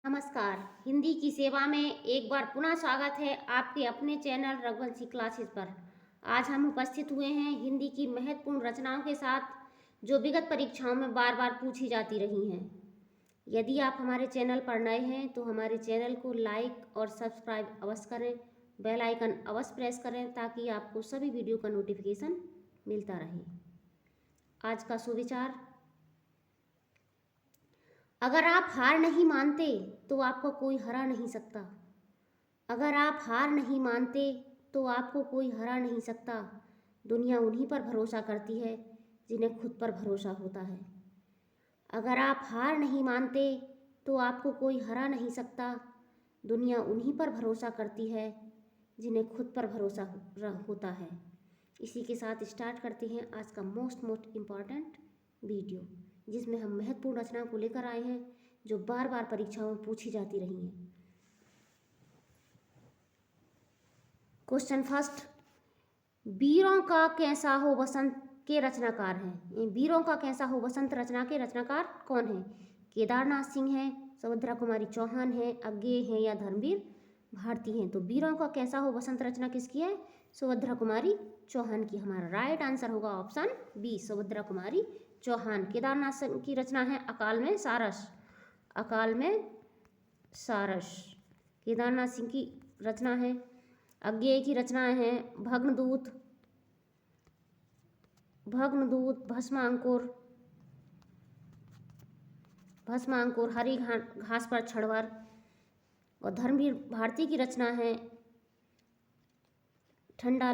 नमस्कार। हिंदी की सेवा में एक बार पुनः स्वागत है आपके अपने चैनल रघुवंशी क्लासेस पर। आज हम उपस्थित हुए हैं हिंदी की महत्वपूर्ण रचनाओं के साथ जो विगत परीक्षाओं में बार बार पूछी जाती रही हैं। यदि आप हमारे चैनल पर नए हैं तो हमारे चैनल को लाइक और सब्सक्राइब अवश्य करें, बेल आइकन अवश्य प्रेस करें ताकि आपको सभी वीडियो का नोटिफिकेशन मिलता रहे। आज का सुविचार: अगर आप हार नहीं मानते तो आपको कोई हरा नहीं सकता। अगर आप हार नहीं मानते तो आपको कोई हरा नहीं सकता। दुनिया उन्हीं पर भरोसा करती है जिन्हें खुद पर भरोसा होता है। अगर आप हार नहीं मानते तो आपको कोई हरा नहीं सकता। दुनिया उन्हीं पर भरोसा करती है जिन्हें खुद पर भरोसा होता है। इसी के साथ स्टार्ट करते हैं आज का मोस्ट इम्पॉर्टेंट वीडियो, जिसमें हम महत्वपूर्ण रचनाओं को लेकर आए हैं जो बार बार परीक्षाओं में पूछी जाती रही हैं। क्वेश्चन फर्स्ट, वीरों का कैसा हो बसंत के रचनाकार हैं। वीरों का कैसा हो बसंत रचना के रचनाकार कौन हैं? केदारनाथ सिंह हैं, सुभद्रा कुमारी चौहान हैं, अज्ञेय हैं या धर्मवीर भारती हैं। तो वीरों का कैसा हो बसंत रचना किसकी है? सुभद्रा कुमारी चौहान की। हमारा राइट आंसर होगा ऑप्शन बी, सुभद्रा कुमारी चौहान। केदारनाथ सिंह की रचना है अकाल में सारस। अकाल में सारस केदारनाथ सिंह की रचना है। अज्ञेय की रचनाएं हैं भग्नदूत, भस्मांकुर, हरी घास पर छड़वर। और धर्मवीर भारती की रचना है ठंडा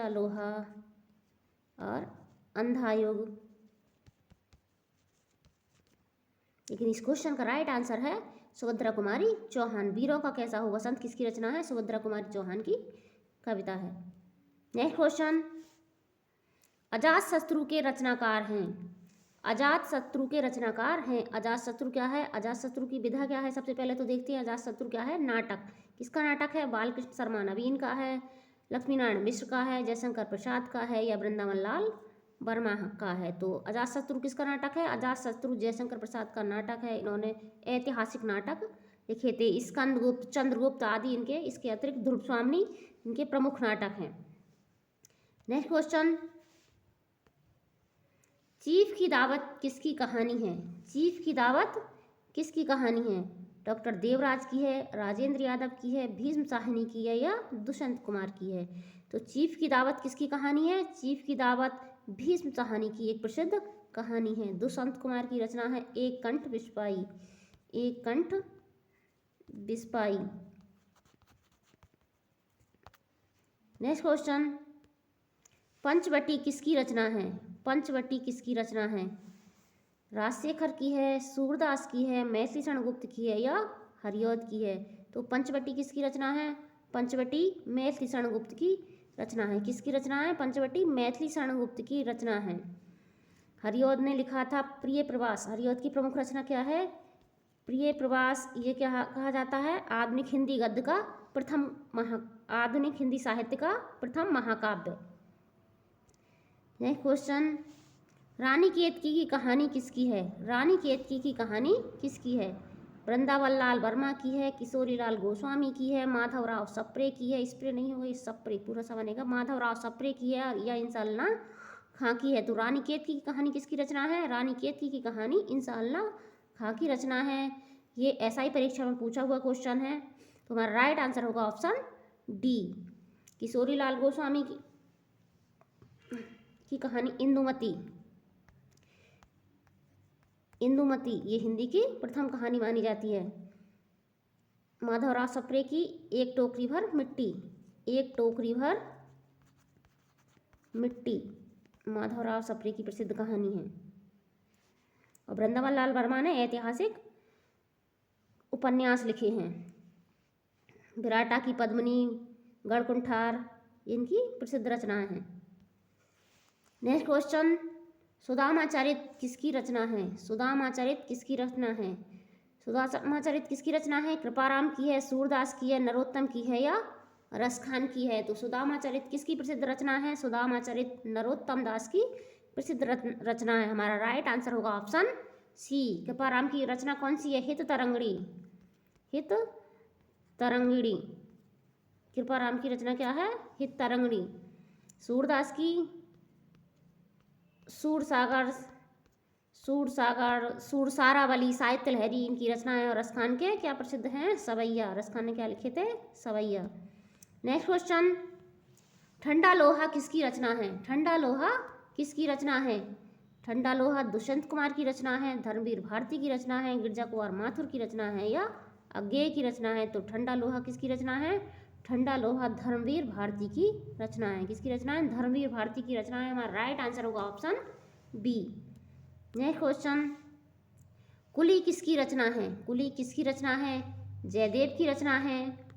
लोहा और अंधा युग। लेकिन इस क्वेश्चन का राइट आंसर है सुभद्रा कुमारी चौहान। वीरों का कैसा हो बसंत किसकी रचना है? सुभद्रा कुमारी चौहान की कविता है। नेक्स्ट क्वेश्चन, अजातशत्रु के रचनाकार हैं। अजातशत्रु के रचनाकार हैं। अजातशत्रु क्या है? अजातशत्रु की विधा क्या है? सबसे पहले तो देखते हैं अजातशत्रु क्या है। नाटक। किसका नाटक है? बालकृष्ण शर्मा नवीन का है, लक्ष्मीनारायण मिश्र का है, जयशंकर प्रसाद का है या वृंदावन लाल वर्मा का है। तो अजातशत्रु किसका नाटक है? अजातशत्रु जयशंकर प्रसाद का नाटक है। इन्होंने ऐतिहासिक नाटक लिखे थे। स्कंदगुप्त, चंद्रगुप्त आदि इनके, इसके अतिरिक्त ध्रुव स्वामिनी इनके प्रमुख नाटक हैं। नेक्स्ट क्वेश्चन, चीफ की दावत किसकी कहानी है? चीफ की दावत किसकी कहानी है? डॉक्टर देवराज की है, राजेंद्र यादव की है, भीष्म साहनी की है या दुष्यंत कुमार की है? तो चीफ की दावत किसकी कहानी है? चीफ की दावत भीष्म साहनी की एक प्रसिद्ध कहानी है। दुष्यंत कुमार की रचना है एक कंठ विस्पाई। एक कंठ विस्पाई। नेक्स्ट क्वेश्चन, पंचवटी किसकी रचना है? पंचवटी किसकी रचना है? राजशेखर की है, सूरदास की है, मैथिली शरण गुप्त की है या हरिऔध की है? तो पंचवटी किसकी रचना है? पंचवटी मैथिली शरण गुप्त की रचना है। किसकी रचना है? पंचवटी मैथिली शरण गुप्त की रचना है। हरिऔध ने लिखा था प्रिय प्रवास। हरिऔध की प्रमुख रचना क्या है? प्रिय प्रवास। ये क्या कहा जाता है? आधुनिक हिंदी गद्य का आधुनिक हिंदी साहित्य का प्रथम महाकाव्य। नेक्स्ट क्वेश्चन, रानी केतकी की कहानी किसकी है? रानी केतकी की कहानी किसकी है? वृंदावन लाल वर्मा की है, किशोरी लाल गोस्वामी की है, माधवराव सप्रे की है। स्प्रे नहीं होगा, सप्रे पूरा सा बनेगा। माधवराव सप्रे की है या इंसाअल्लाह खां की है। तो रानी केतकी की कहानी किसकी रचना है? रानी केतकी की कहानी इंसाअल्लाह खां की रचना है। ये SI परीक्षा में पूछा हुआ क्वेश्चन है। तो हमारा राइट आंसर होगा ऑप्शन डी, किशोरी लाल गोस्वामी की कहानी इंदुमती। इंदुमती ये हिंदी की प्रथम कहानी मानी जाती है। माधवराव सप्रे की एक टोकरी भर मिट्टी। एक टोकरी भर मिट्टी माधवराव सप्रे की प्रसिद्ध कहानी है। और वृंदावन लाल वर्मा ने ऐतिहासिक उपन्यास लिखे हैं। विराटा की पद्मिनी, गढ़कुंठार इनकी प्रसिद्ध रचनाएं हैं। नेक्स्ट क्वेश्चन, सुदामाचरित किसकी रचना है? सुदामाचरित किसकी रचना है? सुदामाचरित किसकी रचना है? कृपाराम की है, सूरदास की है, नरोत्तम की है या रसखान की है? तो सुदामाचरित किसकी प्रसिद्ध रचना है? सुदामाचरित नरोत्तम दास की प्रसिद्ध रचना है। हमारा राइट आंसर होगा ऑप्शन सी कृपाराम की रचना कौन सी है? हित तरंगिणी। हित तरंगिणी कृपाराम की रचना क्या है? हित तरंगिणी। सूरदास की सूरसारावली, साहित्य लहरी इनकी रचनाएं। और रसखान के क्या प्रसिद्ध हैं? सवैया। रसखान ने क्या लिखे थे? सवैया। नेक्स्ट क्वेश्चन, ठंडा लोहा किसकी रचना है? ठंडा लोहा किसकी रचना है? ठंडा लोहा दुष्यंत कुमार की रचना है, धर्मवीर भारती की रचना है, गिरजा कुमार माथुर की रचना है या अज्ञेय की रचना है? तो ठंडा लोहा किसकी रचना है? ठंडा लोहा धर्मवीर भारती की रचना है। किसकी रचना है? धर्मवीर भारती की रचना है। हमारा राइट आंसर होगा ऑप्शन बी। नेक्स्ट क्वेश्चन, कुली किसकी रचना है? कुली किसकी रचना है? जयदेव की रचना है,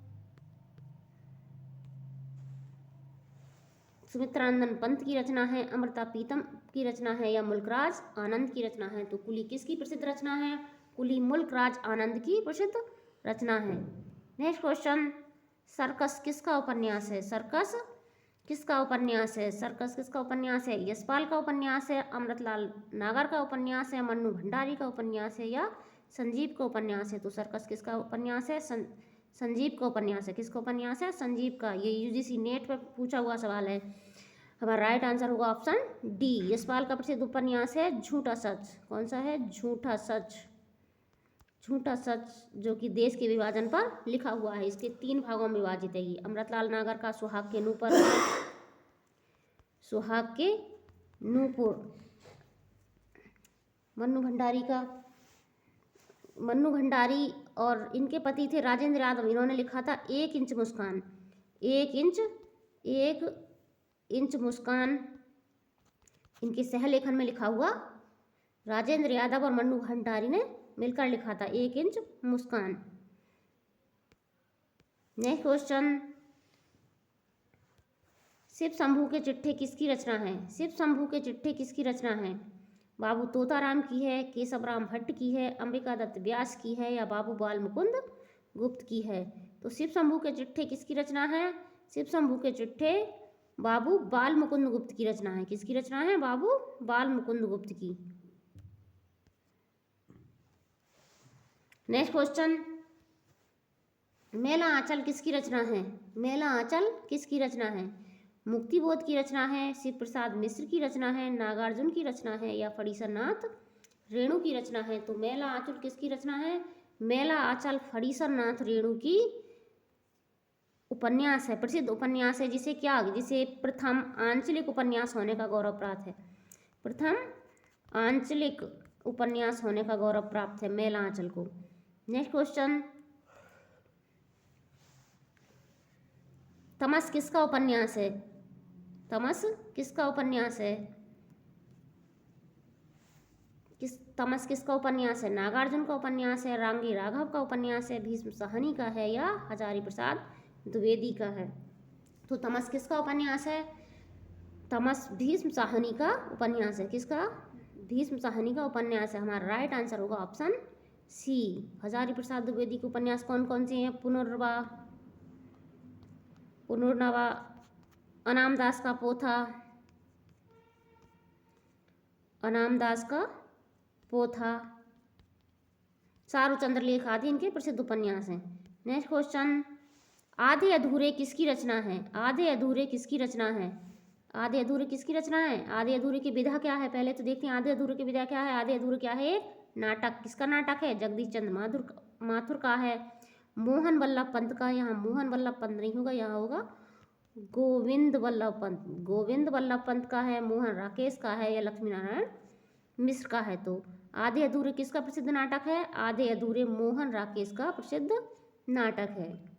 सुमित्रानंदन पंत की रचना है, अमृता प्रीतम की रचना है या मुल्कराज आनंद की रचना है? तो कुली किसकी प्रसिद्ध रचना है? कुली मुल्कराज आनंद की प्रसिद्ध रचना है। नेक्स्ट क्वेश्चन, सर्कस किसका उपन्यास है? सर्कस किसका उपन्यास है? सर्कस किसका उपन्यास है? यशपाल का उपन्यास है, अमृतलाल नागर का उपन्यास है, मन्नू भंडारी का उपन्यास है या संजीव का उपन्यास है? तो सर्कस किसका उपन्यास है? संजीव का उपन्यास है। किसका उपन्यास है? संजीव का। ये यूजीसी नेट पर पूछा हुआ सवाल है। हमारा राइट आंसर होगा ऑप्शन डी। यशपाल का प्रसिद्ध उपन्यास है झूठा सच। कौन सा है? झूठा सच। झूठा सच जो कि देश के विभाजन पर लिखा हुआ है। इसके 3 भागों में विभाजित है ये। अमृतलाल नागर का सुहाग के नूपुर, सुहाग के नूपुर। मन्नू भंडारी और इनके पति थे राजेंद्र यादव। इन्होंने लिखा था 1 इंच मुस्कान। 1 इंच मुस्कान इनके सहलेखन में लिखा हुआ राजेंद्र यादव और मन्नू भंडारी ने मिलकर लिखा था 1 इंच मुस्कान। नेक्स्ट क्वेश्चन, शिव शंभू के चिट्ठे किसकी रचना है? शिव शंभू के चिट्ठे किसकी रचना है? बाबू तोताराम की है, केशवराम भट्ट की है, अंबिका दत्त व्यास की है या बाबू बाल मुकुंद गुप्त की है? तो शिव शंभू के चिट्ठे किसकी रचना है? शिव शंभू के चिट्ठे बाबू बाल मुकुंद गुप्त की रचना है। किसकी रचना है? बाबू बाल मुकुंद गुप्त की। नेक्स्ट क्वेश्चन, मेला आंचल किसकी रचना है? मेला आंचल किसकी रचना है? मुक्तिबोध की रचना है, शिव प्रसाद मिश्र की रचना है, नागार्जुन की रचना है या फणीसरनाथ रेणु की रचना है? तो मेला आंचल किसकी रचना है? मेला आंचल फणीसरनाथ रेणु की उपन्यास है, प्रसिद्ध उपन्यास है, जिसे प्रथम आंचलिक उपन्यास होने का गौरव प्राप्त है। प्रथम आंचलिक उपन्यास होने का गौरव प्राप्त है मेला आंचल को। नेक्स्ट क्वेश्चन, तमस किसका उपन्यास है? तमस किसका उपन्यास है? तमस किसका उपन्यास है? नागार्जुन का उपन्यास है, रांगी राघव का उपन्यास है, भीष्म साहनी का है या हजारी प्रसाद द्विवेदी का है? तो तमस किसका उपन्यास है? तमस भीष्म साहनी का उपन्यास है। किसका? भीष्म साहनी का उपन्यास है। हमारा राइट आंसर होगा ऑप्शन सी। हजारी प्रसाद द्विवेदी के उपन्यास कौन कौन से हैं? पुनर्नवा, अनामदास का पोथा, अनामदास का पोथा, चारु चंद्रलेख आदि इनके प्रसिद्ध उपन्यास हैं। नेक्स्ट क्वेश्चन, आधे अधूरे किसकी रचना है? आधे अधूरे किसकी रचना है? आधे अधूरे किसकी रचना है? आधे अधूरे की विधा क्या है? पहले तो देखते हैं आधे अधूरे की विधा क्या है। आधे अधूरे क्या है? एक नाटक। किसका नाटक है? जगदीश चंद्र माथुर का है, मोहन वल्लभ पंत का। यहाँ मोहन वल्लभ पंत नहीं होगा, यहाँ होगा गोविंद वल्लभ पंत। गोविंद वल्लभ पंत का है, मोहन राकेश का है या लक्ष्मी नारायण मिश्र का है? तो आधे अधूरे किसका प्रसिद्ध नाटक है? आधे अधूरे मोहन राकेश का प्रसिद्ध नाटक है।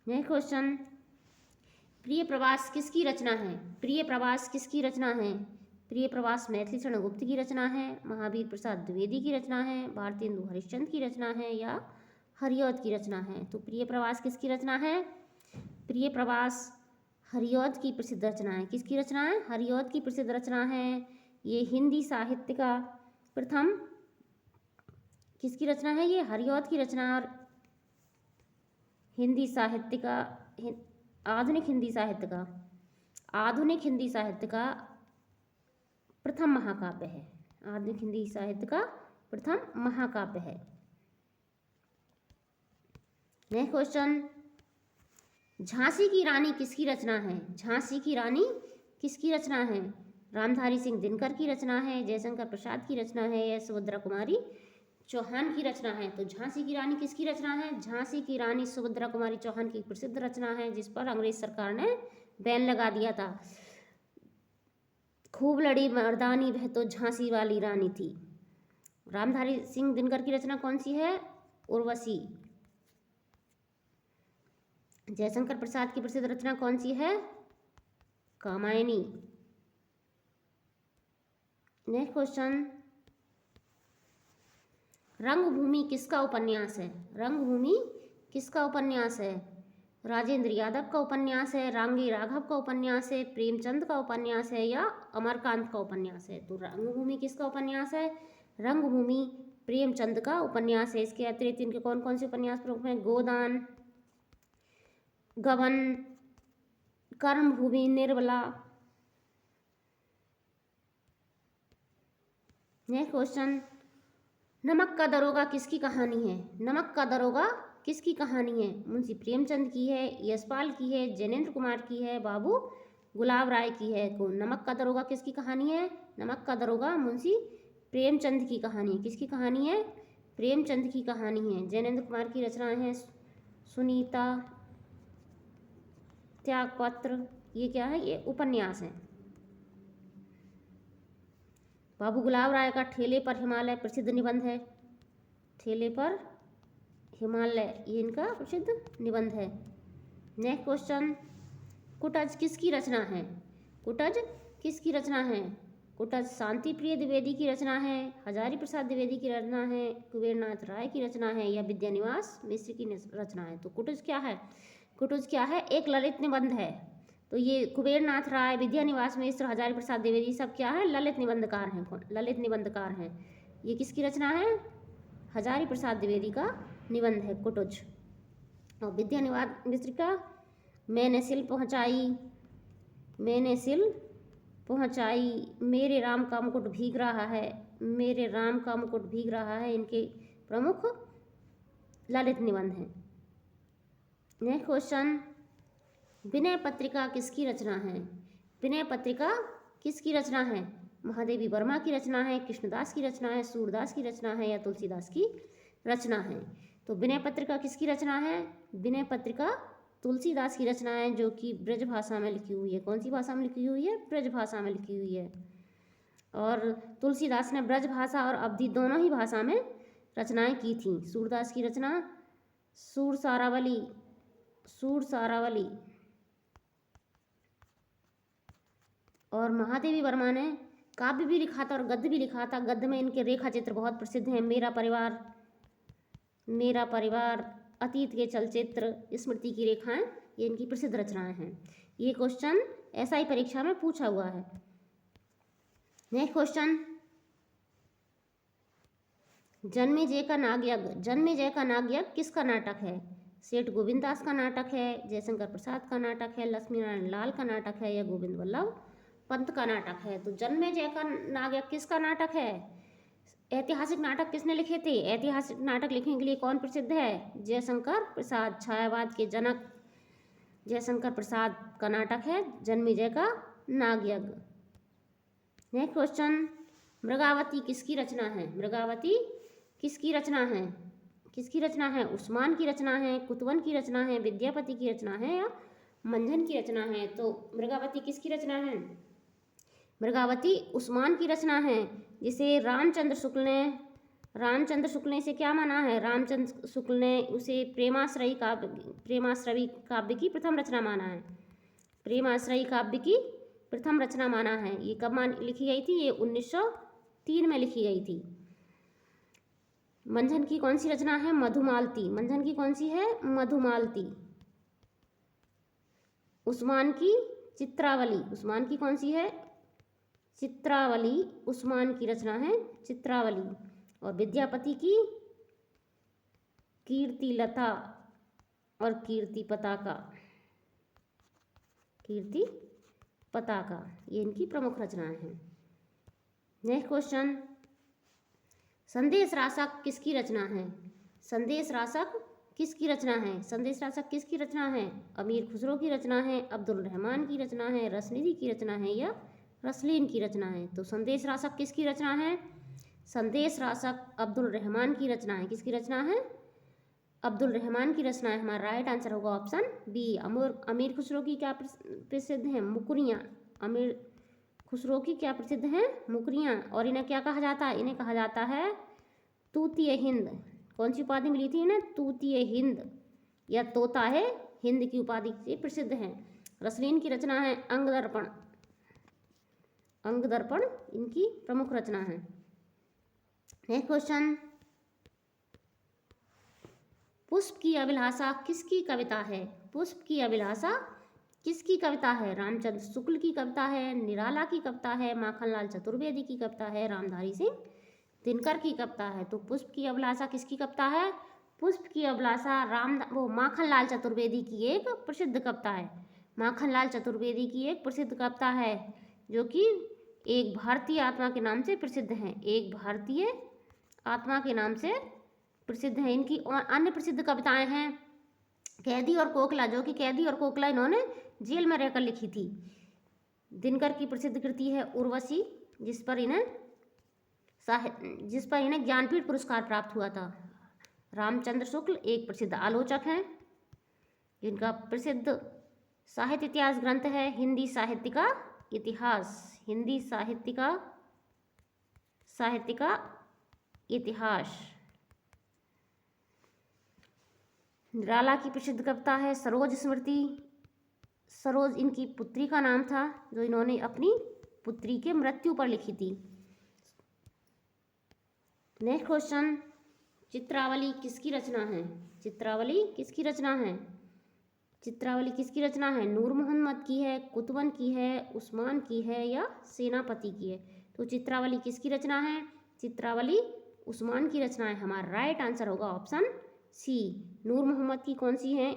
नेक्स्ट क्वेश्चन, प्रिय प्रवास किसकी रचना है? प्रिय प्रवास किसकी रचना है? प्रिय प्रवास मैथिली शरण गुप्त की रचना है, महावीर प्रसाद द्विवेदी की रचना है, भारतेंदु हरिश्चंद्र की रचना है या हरिऔध की रचना है? तो प्रिय प्रवास किसकी रचना है? प्रिय प्रवास हरिऔध की प्रसिद्ध रचना है। किसकी रचना है? हरिऔध की प्रसिद्ध रचना है। ये हिंदी साहित्य का प्रथम किसकी रचना है? ये हरिऔध की रचना। और हिंदी साहित्य का आधुनिक हिंदी साहित्य का प्रथम महाकाव्य है। आधुनिक हिंदी साहित्य का प्रथम महाकाव्य है। नेक्स्ट क्वेश्चन, झांसी की रानी किसकी रचना है? झांसी की रानी किसकी रचना है? रामधारी सिंह दिनकर की रचना है, जयशंकर प्रसाद की रचना है या सुभद्रा कुमारी चौहान की रचना है? तो झांसी की रानी किसकी रचना है? झांसी की रानी सुभद्रा कुमारी चौहान की प्रसिद्ध रचना है, जिस पर अंग्रेज सरकार ने बैन लगा दिया था। खूब लड़ी मर्दानी वह तो झांसी वाली रानी थी। रामधारी सिंह दिनकर की रचना कौन सी है? उर्वशी। जयशंकर प्रसाद की प्रसिद्ध रचना कौन सी है? कामायनी। नेक्स्ट क्वेश्चन, रंगभूमि किसका उपन्यास है? रंगभूमि किसका उपन्यास है? राजेंद्र यादव का उपन्यास है, रांगी राघव का उपन्यास है, प्रेमचंद का उपन्यास है या अमरकांत का उपन्यास है? तो रंगभूमि किसका उपन्यास है? रंगभूमि प्रेमचंद का उपन्यास है। इसके अतिरिक्त इनके कौन कौन से उपन्यास प्रमुख हैं? गोदान, गबन, कर्मभूमि, निर्मला। नेक्स्ट क्वेश्चन, नमक का दरोगा किसकी कहानी है? नमक का दरोगा किसकी कहानी है? मुंशी प्रेमचंद की है, यशपाल की है, जैनेन्द्र कुमार की है, बाबू गुलाब राय की है? को नमक का दरोगा किसकी कहानी है? नमक का दरोगा मुंशी प्रेमचंद की कहानी है। किसकी कहानी है? प्रेमचंद की कहानी है। जैनेन्द्र कुमार की रचनाएं हैं सुनीता, त्यागपत्र। ये क्या है? ये उपन्यास है। बाबू गुलाब राय का ठेले पर हिमालय प्रसिद्ध निबंध है। ठेले पर हिमालय, ये इनका प्रसिद्ध निबंध है। नेक्स्ट क्वेश्चन, कुटज किसकी रचना है? कुटज किसकी रचना है? कुटज शांति प्रिय द्विवेदी की रचना है, हजारी प्रसाद द्विवेदी की रचना है, कुबेरनाथ राय की रचना है या विद्यानिवास मिश्र की रचना है? तो कुटज क्या है? कुटज क्या है? एक ललित निबंध है। तो ये कुबेरनाथ राय, विद्यानिवास मिश्र, हजारी प्रसाद द्विवेदी सब क्या है? ललित निबंधकार हैं। ललित निबंधकार हैं। ये किसकी रचना है? हजारी प्रसाद द्विवेदी का निबंध है कुटज। और विद्यानिवास मिश्र का मैंने सिल पहुँचाई, मैंने सिल पहुँचाई, मेरे राम का मुकुट भीग रहा है, मेरे राम का मुकुट भीग रहा है, इनके प्रमुख ललित निबंध हैं। नेक्स्ट क्वेश्चन, विनय पत्रिका किसकी रचना है? विनय पत्रिका किसकी रचना है? महादेवी वर्मा की रचना है, कृष्णदास की रचना है, सूरदास की रचना है या तुलसीदास की रचना है? तो विनय पत्रिका किसकी रचना है? विनय पत्रिका तुलसीदास की रचना है, जो कि ब्रज भाषा में लिखी हुई है। कौन सी भाषा में लिखी हुई है? ब्रज भाषा में लिखी हुई है। और तुलसीदास ने ब्रज भाषा और अवधी दोनों ही भाषा में रचनाएं की थीं। सूरदास की रचना सूर सारावली, सूर सारावली। और महादेवी वर्मा ने काव्य भी लिखा था और गद्य भी लिखा था। गद्य में इनके रेखा चित्र बहुत प्रसिद्ध हैं। मेरा परिवार, मेरा परिवार, अतीत के चलचित्र, स्मृति की रेखाएं, ये इनकी प्रसिद्ध रचनाएं हैं। ये क्वेश्चन SI परीक्षा में पूछा हुआ है। नेक्स्ट क्वेश्चन, जन्मेजय का नागयज्ञ। जन्मेजय का नागयज्ञ किसका नाटक है? सेठ गोविंद दास का नाटक है, जयशंकर प्रसाद का नाटक है, लक्ष्मी नारायण लाल का नाटक है या गोविंद वल्लभ पंत का नाटक है? तो जन्मेजय का नागयज्ञ किसका नाटक है? ऐतिहासिक नाटक किसने लिखे थे? ऐतिहासिक नाटक लिखने के लिए कौन प्रसिद्ध है? जयशंकर प्रसाद। छायावाद के जनक जयशंकर प्रसाद का नाटक है जन्मेजय का नागयज्ञ। नेक्स्ट क्वेश्चन, मृगावती किसकी रचना है? मृगावती किसकी रचना है? किसकी रचना है? उस्मान की रचना है, कुतवन की रचना है, विद्यापति की रचना है या मंझन की रचना है? तो मृगावती किसकी रचना है? मृगावती उस्मान की रचना है, जिसे रामचंद्र शुक्ल ने इसे क्या माना है? रामचंद्र शुक्ल ने उसे प्रेमाश्रयी काव्य की प्रथम रचना माना है। प्रेमाश्रयी काव्य की प्रथम रचना माना है। ये कब लिखी गई थी? ये 1903 में लिखी गई थी। मंझन की कौन सी रचना है? मधुमालती। मंझन की कौन सी है? मधुमालती। उस्मान की चित्रावली। उस्मान की कौन सी है? चित्रावली। उस्मान की रचना है चित्रावली। और विद्यापति की कीर्तिलता और कीर्ति पताका। कीर्ति पताका, ये इनकी प्रमुख रचनाएं हैं। नेक्स्ट क्वेश्चन, संदेश राशक किसकी रचना है? संदेश राशक किसकी रचना है? संदेश राशक किसकी रचना है? अमीर खुसरो की रचना है, अब्दुल रहमान की रचना है, रसनिधि की रचना है या रसलीन की रचना है? तो संदेश राशक किसकी रचना है? संदेश राशक अब्दुल रहमान की रचना है। किसकी रचना है? अब्दुल रहमान की रचना है। हमारा राइट आंसर होगा ऑप्शन बी। अमीर खुसरो की क्या प्रसिद्ध है? मुकरियाँ। अमीर खुसरो की क्या प्रसिद्ध है? मुकरियाँ। और इन्हें क्या कहा जाता है? इन्हें कहा जाता है तूतीय हिंद। कौन सी उपाधि मिली थी इन्हें? तूतीय हिंद या तोता है हिंद की उपाधि से प्रसिद्ध है। रसलीन की रचना है अंग दर्पण। अंग दर्पण इनकी प्रमुख रचना है। नेक्स्ट क्वेश्चन, पुष्प की अभिलाषा किसकी कविता है? पुष्प की अभिलाषा किसकी कविता है? रामचंद्र शुक्ल की कविता है, निराला की कविता है, माखनलाल चतुर्वेदी की कविता है, रामधारी सिंह दिनकर की कविता है? तो पुष्प की अभिलाषा किसकी कविता है? पुष्प की अभिलाषा माखनलाल चतुर्वेदी की एक प्रसिद्ध कविता है। माखनलाल चतुर्वेदी की एक प्रसिद्ध कविता है जो कि एक भारतीय आत्मा के नाम से प्रसिद्ध है। एक भारतीय आत्मा के नाम से प्रसिद्ध है। इनकी अन्य प्रसिद्ध कविताएं हैं कैदी और कोकला, जो कि कैदी और कोकला इन्होंने जेल में रहकर लिखी थी। दिनकर की प्रसिद्ध कृति है उर्वशी, जिस पर इन्हें ज्ञानपीठ पुरस्कार प्राप्त हुआ था। रामचंद्र शुक्ल एक प्रसिद्ध आलोचक हैं जिनका प्रसिद्ध साहित्य इतिहास ग्रंथ है हिंदी साहित्य का इतिहास। हिंदी साहित्य का इतिहास। निराला की प्रसिद्ध कविता है सरोज स्मृति। सरोज इनकी पुत्री का नाम था जो इन्होंने अपनी पुत्री के मृत्यु पर लिखी थी। नेक्स्ट क्वेश्चन, चित्रावली किसकी रचना है? चित्रावली किसकी रचना है? चित्रावली किसकी रचना है? नूर मोहम्मद की है, कुतुबन की है, उस्मान की है या सेनापति की है? तो चित्रावली किसकी रचना है? चित्रावली उस्मान की रचना है। हमारा राइट आंसर होगा ऑप्शन सी। नूर मोहम्मद की कौन सी है?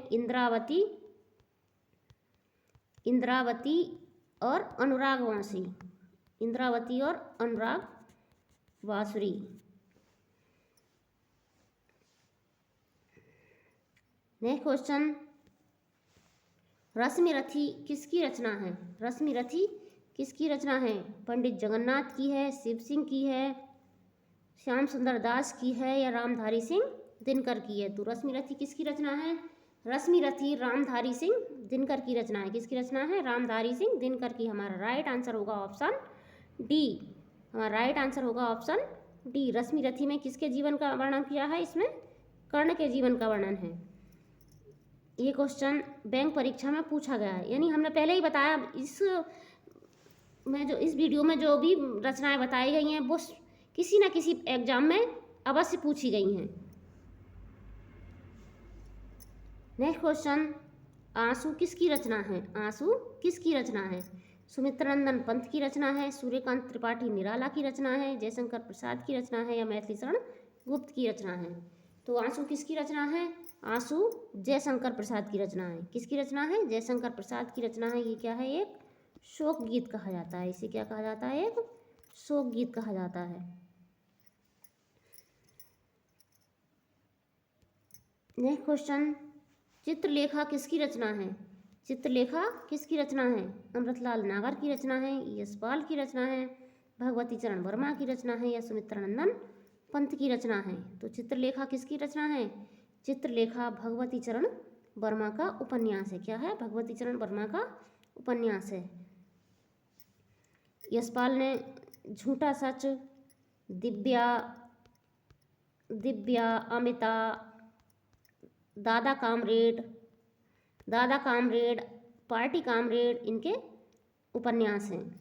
इंद्रावती और अनुराग वांसुरी। इंद्रावती और अनुराग वांसुरी। नेक्स्ट क्वेश्चन, रश्मिरथी किसकी रचना है? रश्मिरथी किसकी रचना है? पंडित जगन्नाथ की है, शिव सिंह की है, श्याम सुंदर दास की है या रामधारी सिंह दिनकर की है? तो रश्मिरथी किसकी रचना है? रश्मिरथी रामधारी सिंह दिनकर की रचना है। किसकी रचना है? रामधारी सिंह दिनकर की। हमारा राइट आंसर होगा ऑप्शन डी। हमारा राइट आंसर होगा ऑप्शन डी। रश्मिरथी में किसके जीवन का वर्णन किया है? इसमें कर्ण के जीवन का वर्णन है। ये क्वेश्चन बैंक परीक्षा में पूछा गया है, यानी हमने पहले ही बताया इस वीडियो में जो भी रचनाएं बताई गई हैं वो किसी न किसी एग्जाम में अवश्य पूछी गई हैं। नेक्स्ट क्वेश्चन, आंसू किसकी रचना है? आंसू किसकी रचना है? सुमित्रानंदन पंत की रचना है, सूर्यकांत त्रिपाठी निराला की रचना है, जयशंकर प्रसाद की रचना है या मैथिली शरण गुप्त की रचना है? तो आंसू किसकी रचना है? आंसू जयशंकर प्रसाद की रचना है। किसकी रचना है? जयशंकर प्रसाद की रचना है। ये क्या है? एक शोक गीत कहा जाता है। इसे क्या कहा जाता है? एक शोक गीत कहा जाता है। नेक्स्ट क्वेश्चन, चित्रलेखा किसकी रचना है? चित्रलेखा किसकी रचना है? अमृतलाल नागर की रचना है, यशपाल की रचना है, भगवती चरण वर्मा की रचना है या सुमित्रानंदन पंत की रचना है? तो चित्रलेखा किसकी रचना है? चित्रलेखा भगवती चरण वर्मा का उपन्यास है। क्या है? भगवती चरण वर्मा का उपन्यास है। यशपाल ने झूठा सच, दिव्या, अमिता, दादा कामरेड, पार्टी कामरेड इनके उपन्यास हैं।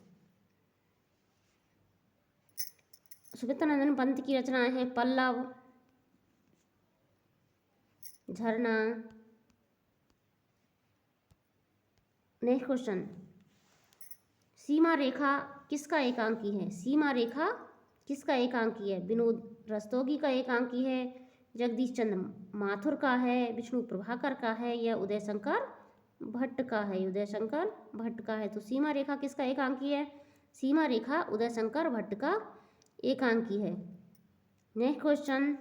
सुमित्रानंदन पंत की रचनाएं हैं पल्लव, झरना। नेक्स्ट क्वेश्चन, सीमा रेखा किसका एकांकी है? सीमा रेखा किसका एकांकी है? विनोद रस्तोगी का एकांकी है, जगदीश चंद्र माथुर का है, विष्णु प्रभाकर का है या उदय शंकर भट्ट का है? उदय शंकर भट्ट का है। तो सीमा रेखा किसका एकांकी है? सीमा रेखा उदय शंकर भट्ट का एकांकी है। नेक्स्ट क्वेश्चन,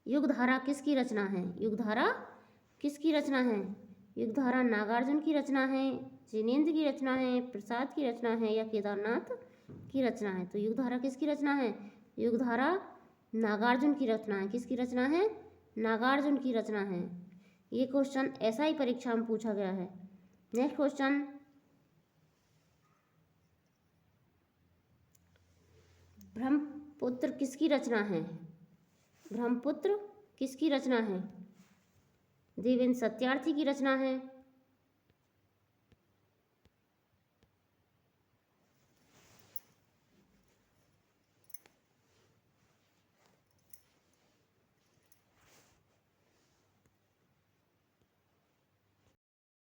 युगधारा किसकी रचना है? युगधारा किसकी रचना है? युगधारा नागार्जुन की रचना है, जिनेंद्र की रचना है, प्रसाद की रचना है या केदारनाथ की रचना है? तो युगधारा किसकी रचना है? युगधारा नागार्जुन की रचना है। किसकी रचना है? नागार्जुन की रचना है। ये क्वेश्चन ऐसा ही परीक्षा में पूछा गया है। नेक्स्ट क्वेश्चन, ब्रह्मपुत्र किसकी रचना है? ब्रह्मपुत्र किसकी रचना है? देवेंद्र सत्यार्थी की रचना है,